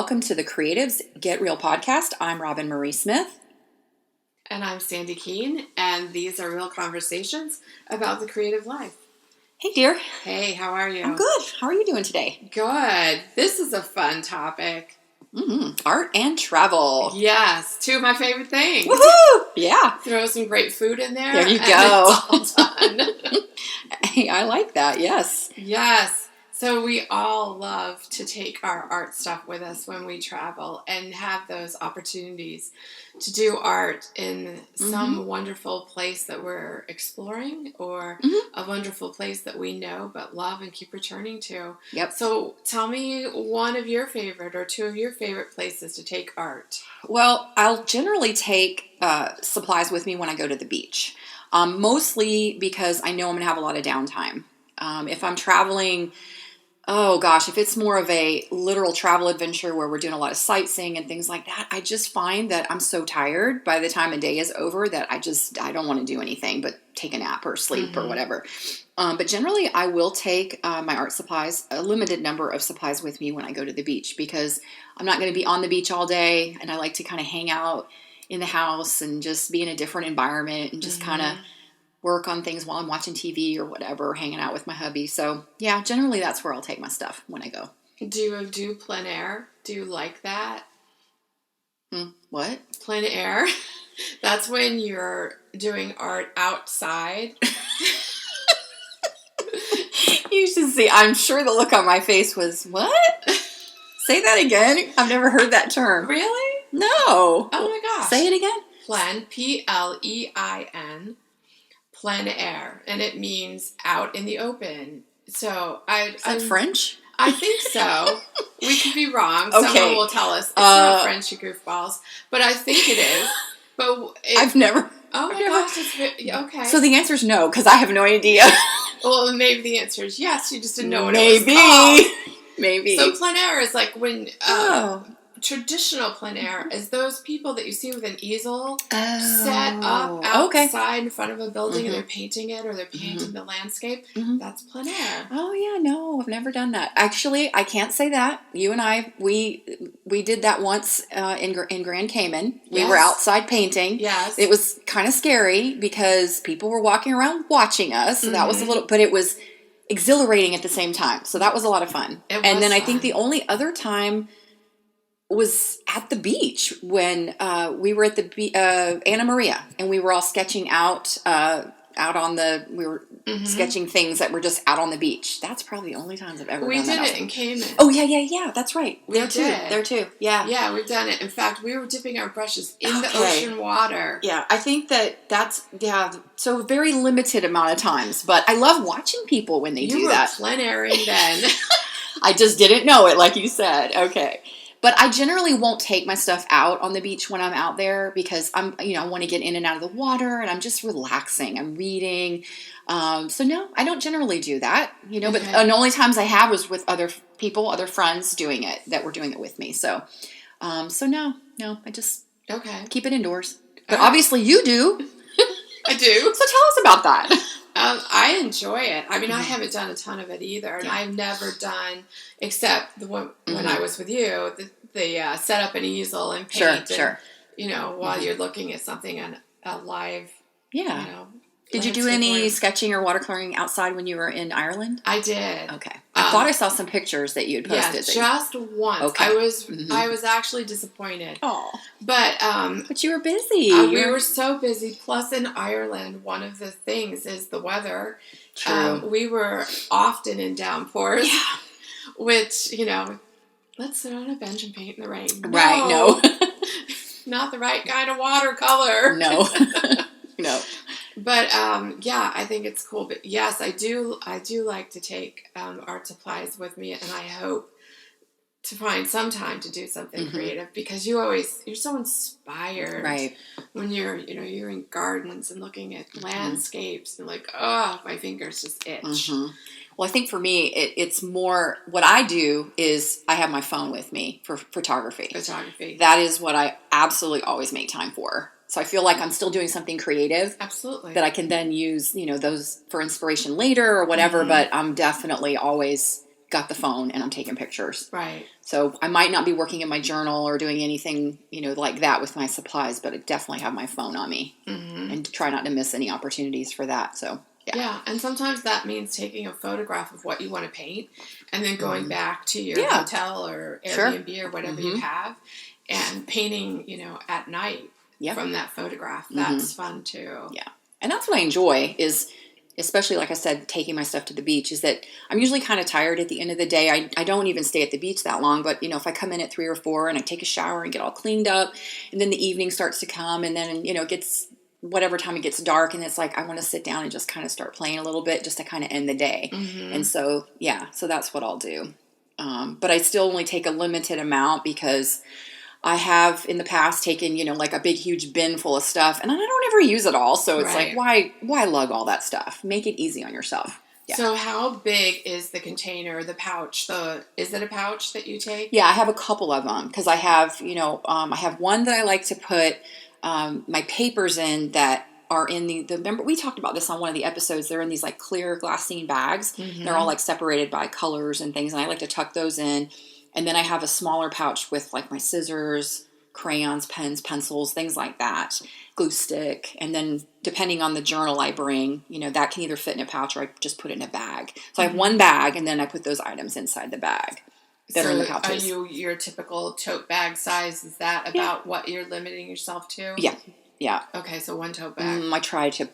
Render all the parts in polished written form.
welcome to the Creatives Get Real podcast. I'm Roben-Marie Smith. And I'm Sandi Keene, and these are real conversations about the creative life. Hey, dear. Hey, how are you? I'm good. How are you doing today? Good. This is a fun topic. Art and travel. Yes, two of my favorite things. Woohoo! Yeah. Throw some great food in there. There you and go. It's all done. Hey, I like that. Yes. Yes. So we all love to take our art stuff with us when we travel and have those opportunities to do art in some wonderful place that we're exploring or a wonderful place that we know but love and keep returning to. Yep. So tell me one of your favorite or two of your favorite places to take art. Well, I'll generally take supplies with me when I go to the beach, mostly because I know I'm going to have a lot of downtime. If I'm traveling... Oh gosh, if it's more of a literal travel adventure where we're doing a lot of sightseeing and things like that, I just find that I'm so tired by the time a day is over that I don't want to do anything but take a nap or sleep or whatever. But generally I will take my art supplies, a limited number of supplies with me when I go to the beach because I'm not going to be on the beach all day and I like to kind of hang out in the house and just be in a different environment and just kind of work on things while I'm watching TV or whatever, hanging out with my hubby. So yeah, generally that's where I'll take my stuff when I go. Do you do plein air? Do you like that? What? Plein air. That's when you're doing art outside. You should see. I'm sure the look on my face was, what? Say that again. I've never heard that term. Really? No. Oh my gosh. Say it again. Plein, P-L-E-I-N. Plein air, and it means out in the open. So Is that French? I think so. We could be wrong. Okay. Someone will tell us it's not French, you goofballs. But I think it is. But I've never. Oh my gosh, it's okay. So the answer is no, because I have no idea. Well, maybe the answer is yes. You just didn't know what Maybe. it was called. Maybe. So plein air is like when traditional plein air is those people that you see with an easel set up outside in front of a building and they're painting it or they're painting the landscape. That's plein air. Oh yeah, no, I've never done that. Actually, I can't say that. You and I, we did that once in Grand Cayman. We were outside painting. Yes. It was kind of scary because people were walking around watching us. So that was but it was exhilarating at the same time. So that was a lot of fun. And then I think the only other time was at the beach when we were at the Anna Maria, and we were all sketching out on the. We were sketching things that were just out on the beach. That's probably the only times I've ever done that. We did it in Cayman. Oh yeah. That's right. There too. Yeah. Yeah, we've done it. In fact, we were dipping our brushes in the ocean water. Yeah, I think that's so a very limited amount of times, but I love watching people when they do that. You were plein airing then. I just didn't know it, like you said. Okay. But I generally won't take my stuff out on the beach when I'm out there because I want to get in and out of the water and I'm just relaxing. I'm reading. So no, I don't generally do that, but the only times I have was with other people, other friends doing it, that were doing it with me. So no, I just keep it indoors. But obviously you do. I do. So tell us about that. I enjoy it. I mean, I haven't done a ton of it either, and I've never done, except the one when I was with you, the set up an easel and paint. Sure. While you're looking at something on a live. Yeah. Did you do any sketching or watercoloring outside when you were in Ireland? I did. Okay. I thought I saw some pictures that you had posted. Yeah, just once. Okay. I was actually disappointed. Oh. But you were busy. We were so busy. Plus, in Ireland, one of the things is the weather. True. We were often in downpours. Yeah. Which, let's sit on a bench and paint in the rain. Right, no. Not the right kind of watercolor. No. No. But I think it's cool. But yes, I do like to take art supplies with me, and I hope to find some time to do something creative because you're so inspired when you're in gardens and looking at landscapes and like, oh, my fingers just itch. Well, I think for me, it's more what I do is I have my phone with me for photography. That is what I absolutely always make time for. So I feel like I'm still doing something creative. Absolutely. That I can then use, those for inspiration later or whatever. But I'm definitely always got the phone and I'm taking pictures. Right. So I might not be working in my journal or doing anything, like that with my supplies, but I definitely have my phone on me and try not to miss any opportunities for that. So, yeah. Yeah, and sometimes that means taking a photograph of what you want to paint and then going back to your hotel or Airbnb or whatever you have and painting, at night from that photograph. That's fun too. Yeah. And that's what I enjoy is, especially like I said, taking my stuff to the beach, is that I'm usually kind of tired at the end of the day. I don't even stay at the beach that long, but if I come in at 3 or 4 and I take a shower and get all cleaned up, and then the evening starts to come, and then, it gets whatever time it gets dark, and it's like I want to sit down and just kind of start playing a little bit just to kind of end the day. And so, so that's what I'll do. But I still only take a limited amount because I have in the past taken, like a big, huge bin full of stuff, and I don't ever use it all. So it's like, why lug all that stuff? Make it easy on yourself. Yeah. So how big is the container, the pouch? Is it a pouch that you take? Yeah, I have a couple of them because I have, I have one that I like to put my papers in that are in the remember we talked about this on one of the episodes. They're in these like clear glassine bags. They're all like separated by colors and things, and I like to tuck those in. And then I have a smaller pouch with like my scissors, crayons, pens, pencils, things like that, glue stick. And then depending on the journal I bring, that can either fit in a pouch or I just put it in a bag. So I have one bag and then I put those items inside the bag that are in the pouches. Are your typical tote bag size? Is that about what you're limiting yourself to? Yeah. Yeah. Okay, so one tote bag. I try to,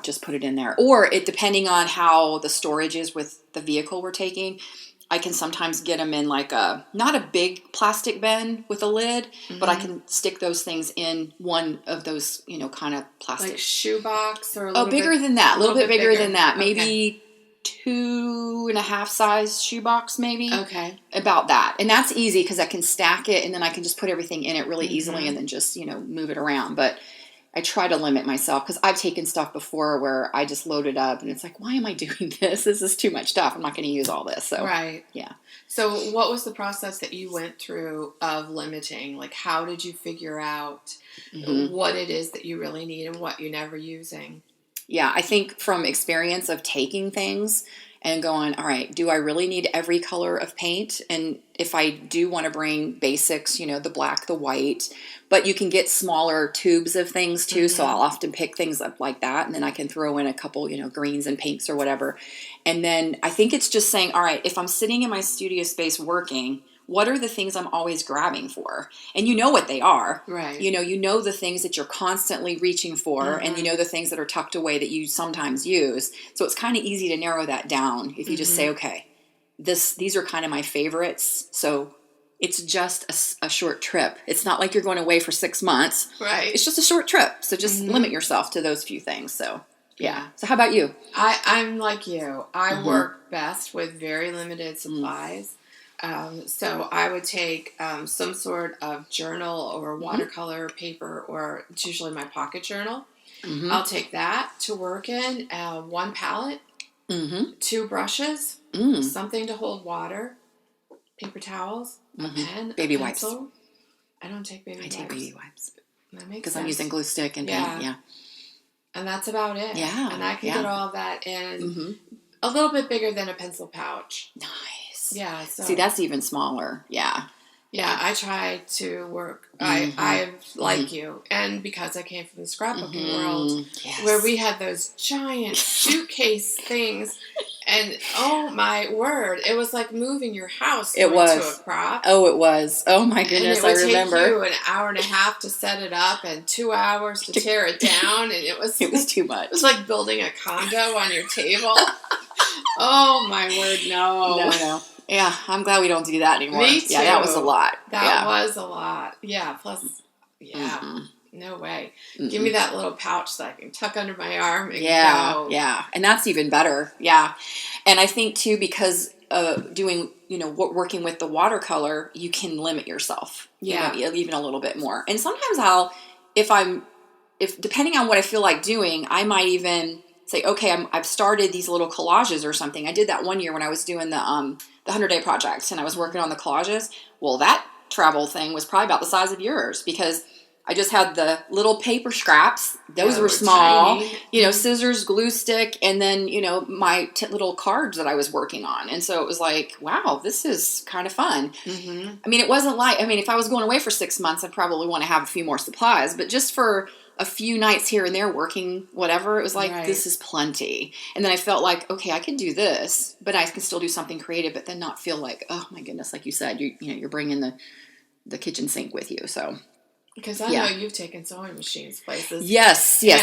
just put it in there. Or depending on how the storage is with the vehicle we're taking, I can sometimes get them in like not a big plastic bin with a lid, but I can stick those things in one of those, kind of plastic. Like shoebox or a little bigger than that. A little bit bigger than that. Okay. Maybe 2.5 size shoebox, maybe. Okay. About that. And that's easy because I can stack it and then I can just put everything in it really easily and then just, move it around. But I try to limit myself because I've taken stuff before where I just load it up and it's like, why am I doing this? This is too much stuff. I'm not going to use all this. So, right. Yeah. So what was the process that you went through of limiting? Like, how did you figure out what it is that you really need and what you're never using? Yeah, I think from experience of taking things and going, all right, do I really need every color of paint? And if I do want to bring basics, the black, the white, but you can get smaller tubes of things too. So I'll often pick things up like that. And then I can throw in a couple, greens and pinks or whatever. And then I think it's just saying, all right, if I'm sitting in my studio space working, what are the things I'm always grabbing for? And you know what they are. Right. You know the things that you're constantly reaching for and you know the things that are tucked away that you sometimes use. So it's kind of easy to narrow that down if you just say, okay, these are kind of my favorites. So it's just a short trip. It's not like you're going away for 6 months. Right. It's just a short trip. So just limit yourself to those few things. So, yeah. So how about you? I'm like you. I work best with very limited supplies. So I would take some sort of journal or watercolor paper, or it's usually my pocket journal. I'll take that to work in, one palette, 2 brushes, something to hold water, paper towels, a pen, baby a pencil. wipes. I don't take baby wipes. I take baby wipes. That makes because sense. I'm using glue stick and paint. Yeah. And that's about it. Yeah. And I can get all of that in a little bit bigger than a pencil pouch. Nice. Yeah. So. See, that's even smaller. Yeah. Yeah, I try to work. I like you, and because I came from the scrapbooking world, where we had those giant suitcase things, and oh my word, it was like moving your house to a crop. Oh, it was. Oh my goodness, I remember. It would take you an hour and a half to set it up, and 2 hours to tear it down, and it was too much. It was like building a condo on your table. Oh my word, no. Yeah, I'm glad we don't do that anymore. Me too. Yeah, that was a lot. That was a lot. Yeah, plus, no way. Give me that little pouch that I can tuck under my arm and go. Yeah, and that's even better. Yeah, and I think too, because doing, working with the watercolor, you can limit yourself. Even a little bit more. And sometimes if depending on what I feel like doing, I might even say, okay, I've started these little collages or something. I did that one year when I was doing the 100-day project and I was working on the collages. Well, that travel thing was probably about the size of yours because I just had the little paper scraps. Those Yeah, were small. tiny. You know, scissors, glue stick, and then, you know, my little cards that I was working on. And so it was like, wow, this is kind of fun. Mm-hmm. I mean, it wasn't like, I mean, if I was going away for 6 months, I'd probably want to have a few more supplies. But just for a few nights here and there working whatever, it was like, Right. this is plenty. And then I felt like, okay, I can do this, but I can still do something creative, but then not feel like, oh my goodness, like you said, you know, you're bringing the kitchen sink with you. So Because I know you've taken sewing machines places. Yes, And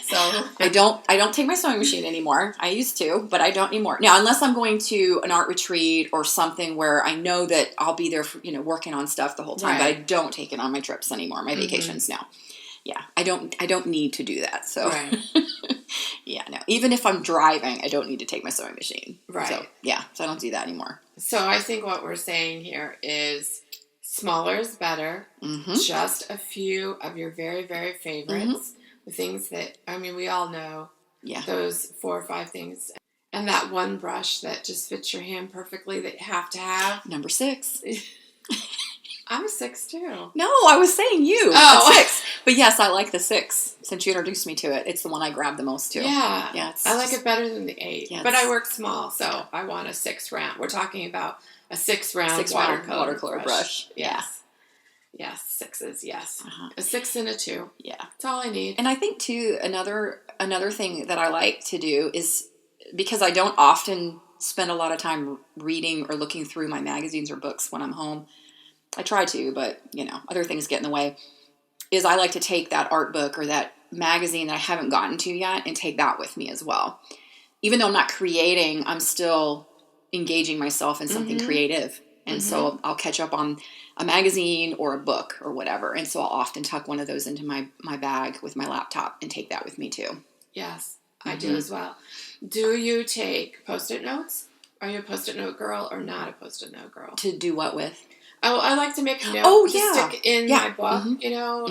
so I don't take my sewing machine anymore. I used to, but I don't anymore. Now, unless I'm going to an art retreat or something where I know that I'll be there for, you know, working on stuff the whole time, Right. but I don't take it on my trips anymore, my vacations now. Yeah, I don't need to do that. So Right. yeah, no. Even if I'm driving, I don't need to take my sewing machine. Right. So yeah, so I don't do that anymore. So I think what we're saying here is smaller is better. Mm-hmm. Just a few of your very, very favorites. The things that, I mean, we all know those 4 or 5 things. And that one brush that just fits your hand perfectly that you have to have. Number 6. I'm a 6 too. No, I was saying you. Oh. A 6. But yes, I like the 6. Since you introduced me to it, it's the one I grabbed the most too. Yeah. Yeah. I like it better than the 8. Yeah, but I work small, so I want a 6 round. We're talking about a 6 round watercolor brush. Yes. Yes, 6s, yes. Uh-huh. A 6 and a 2. Yeah. That's all I need. And I think too, another thing that I like to do is, because I don't often spend a lot of time reading or looking through my magazines or books when I'm home. I try to, but, you know, other things get in the way, is I like to take that art book or that magazine that I haven't gotten to yet and take that with me as well. Even though I'm not creating, I'm still engaging myself in something creative. And so I'll catch up on a magazine or a book or whatever. And so I'll often tuck one of those into my bag with my laptop and take that with me too. Yes, I do as well. Do you take Post-it notes? Are you a Post-it note girl or not a Post-it note girl? To do what with? Oh, I like to make notes to stick in my book, you know,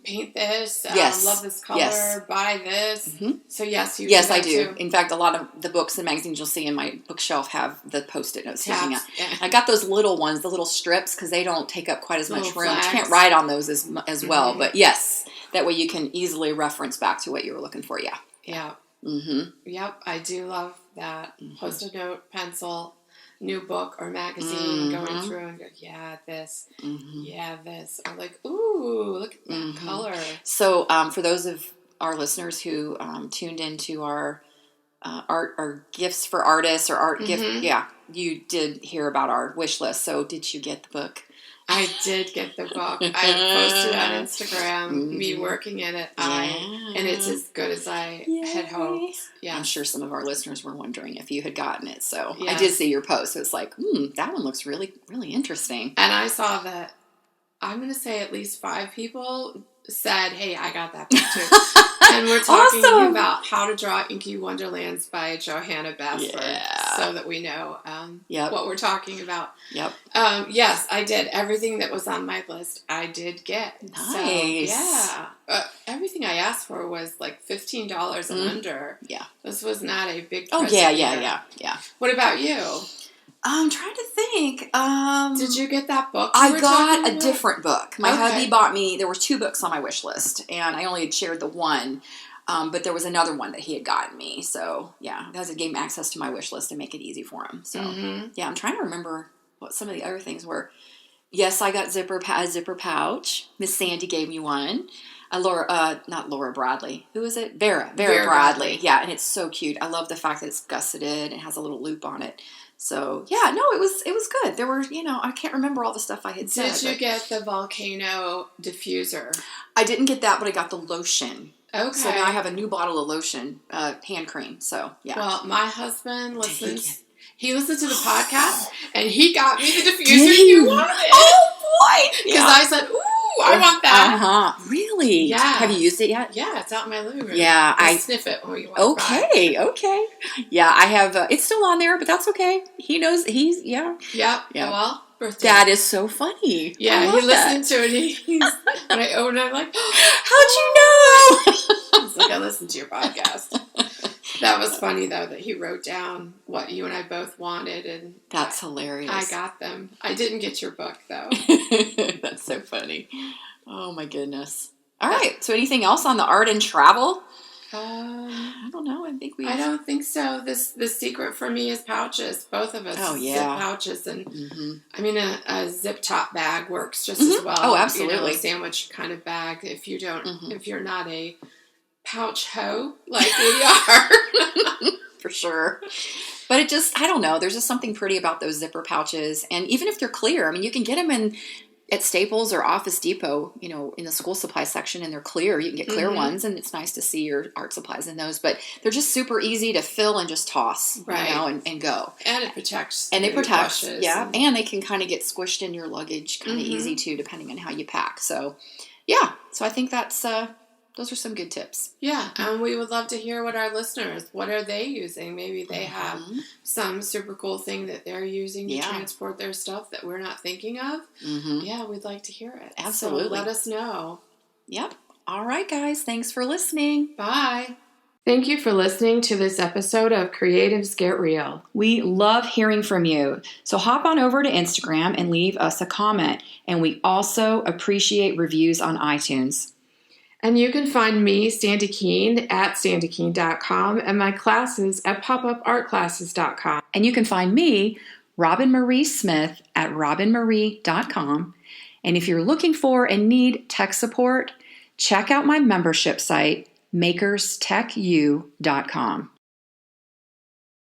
paint this, love this color, buy this. So yes, you Yes, do I that do. too. In fact, a lot of the books and magazines you'll see in my bookshelf have the Post-it notes sticking out. Yeah. I got those little ones, the little strips, because they don't take up quite as much Little room. flags. You can't write on those as well, but yes, that way you can easily reference back to what you were looking for, Yeah. Mm-hmm. Yep, I do love that. Post-it note, pencil, new book or magazine, going through and go, yeah, this, or like, ooh, look at that color. So for those of our listeners who tuned into our art or gifts for artists or art gift, you did hear about our wish list. So did you get the book? I did get the book. I posted on Instagram me working in it, and it's as good as I had hoped. Yeah, I'm sure some of our listeners were wondering if you had gotten it. So Yes. I did see your post. So it's like, that one looks really, really interesting. And I saw that, I'm going to say at least 5 people said, hey, I got that book too. And we're talking Awesome. about How to Draw Inky Wonderlands by Johanna Basford, Yeah. so that we know what we're talking about. Yep. Yes, I did. Everything that was on my list, I did get. Nice. So, yeah. Everything I asked for was like $15 and under. Yeah. This was not a big Oh, present yeah. What about you? I'm trying to think. Did you get that book? I got a different book. My Okay. hubby bought me, there were 2 books on my wish list, and I only had shared the one, but there was another one that he had gotten me. So, yeah, that gave him access to my wish list to make it easy for him. So, yeah, I'm trying to remember what some of the other things were. Yes, I got a zipper pouch. Miss Sandi gave me one. Not Laura Bradley. Who is it? Vera Bradley. Yeah, and it's so cute. I love the fact that it's gusseted and has a little loop on it. So, yeah, no, it was good. There were, I can't remember all the stuff I had said. Did you get the volcano diffuser? I didn't get that, but I got the lotion. Okay. So now I have a new bottle of lotion, hand cream. So, yeah. Well, my husband listens. He listened to the podcast, and he got me the diffuser Did you wanted. Oh, boy! Because I said, ooh, I want that. Uh-huh. Really? Yeah. Have you used it yet? Yeah, it's out in my living room. Yeah, I sniff it when we walk by. Okay. Yeah, I have, it's still on there, but that's okay. He knows, Yep. Yeah. Well, birthday. That is so funny. Yeah, I he love that. listened to it. When I opened it, I'm like, how'd you know? It's like, I listened to your podcast. That was funny, though, that he wrote down what you and I both wanted, and That's hilarious. I got them. I didn't get your book, though. That's so funny. Oh my goodness. All right. So anything else on the art and travel? I I don't know. I don't think so. The secret for me is pouches. Both of us zip pouches, and I mean a zip top bag works just as well. Oh, absolutely. A sandwich kind of bag. If you don't, if you're not a pouch hoe like we are, for sure. But I don't know. There's just something pretty about those zipper pouches, and even if they're clear, I mean, you can get them at Staples or Office Depot, in the school supply section, and they're clear. You can get clear ones, and it's nice to see your art supplies in those. But they're just super easy to fill and just toss, and go. And it protects. And they protect, and they can kind of get squished in your luggage, kind of easy too, depending on how you pack. So, yeah. So I think those are some good tips. Yeah, and we would love to hear what our listeners, what are they using? Maybe they have some super cool thing that they're using to transport their stuff that we're not thinking of. Yeah, we'd like to hear it. Absolutely. So let us know. Yep. All right, guys. Thanks for listening. Bye. Thank you for listening to this episode of Creatives Get Real. We love hearing from you. So hop on over to Instagram and leave us a comment. And we also appreciate reviews on iTunes. And you can find me, Sandi Keene, at sandykeene.com, and my classes at popupartclasses.com. And you can find me, Roben-Marie Smith, at robenmarie.com. And if you're looking for and need tech support, check out my membership site, makerstechu.com.